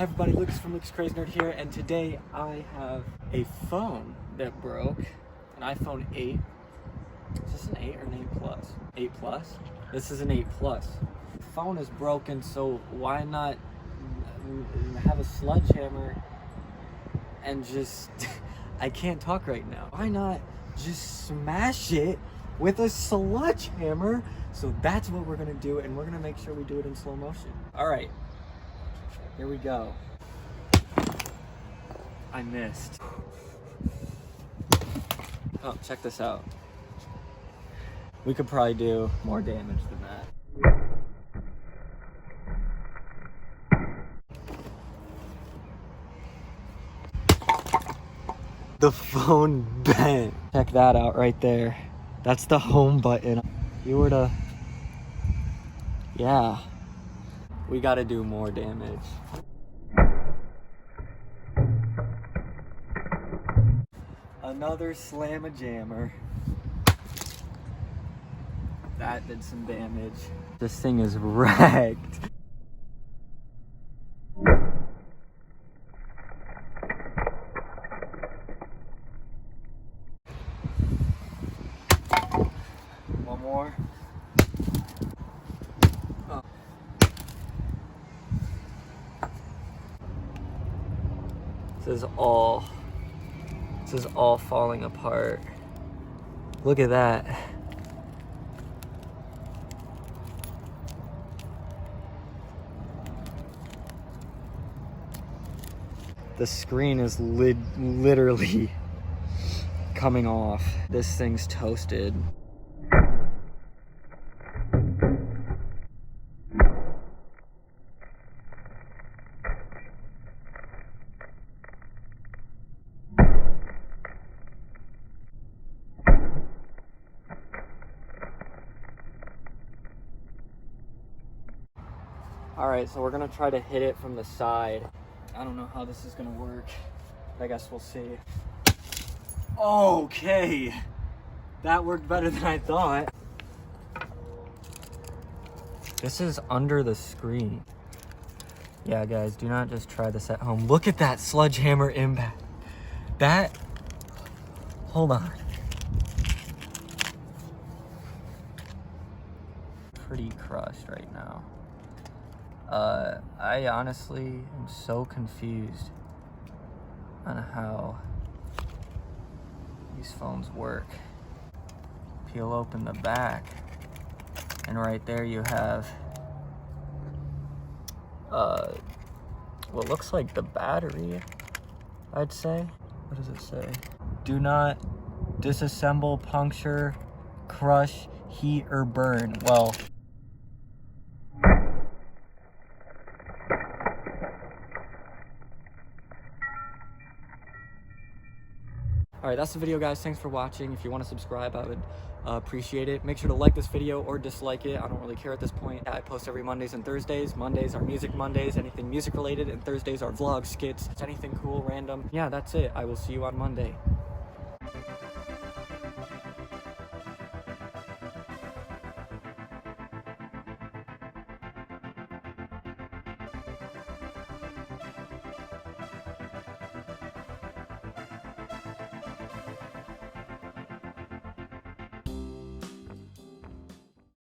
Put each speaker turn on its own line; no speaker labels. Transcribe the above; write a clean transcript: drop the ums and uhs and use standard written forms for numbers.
Hi everybody, Lucas from Lucascrazynerd here, and today I have a phone that broke, an iPhone 8. Is this an 8 or an 8 Plus? 8 Plus? This is an 8 Plus. The phone is broken, so why not have a sledgehammer and just, I can't talk right now. Why not just smash it with a sledgehammer? So that's what we're gonna do, and we're gonna make sure we do it in slow motion. All right. Here we go. I missed. Oh, check this out. We could probably do more damage than that. The phone bent. Check that out right there. That's the home button. If you were to, yeah. We gotta do more damage. Another slam-a-jammer. That did some damage. This thing is wrecked. One more. Oh. This is all falling apart. Look at that. The screen is literally coming off. This thing's toasted. Alright, so we're gonna try to hit it from the side. I don't know how this is gonna work, but I guess we'll see. Okay! That worked better than I thought. This is under the screen. Yeah, guys, do not just try this at home. Look at that sledgehammer impact. That, hold on. Pretty crushed right now. I honestly am so confused on how these phones work. Peel open the back, and right there you have what looks like the battery, I'd say. What does it say? Do not disassemble, puncture, crush, heat, or burn. Well, alright, that's the video, guys. Thanks for watching. If you want to subscribe, I would appreciate it. Make sure to like this video or dislike it. I don't really care at this point. I post every Mondays and Thursdays. Mondays are music Mondays, anything music related, and Thursdays are vlogs, skits, anything cool, random. Yeah, that's it. I will see you on Monday.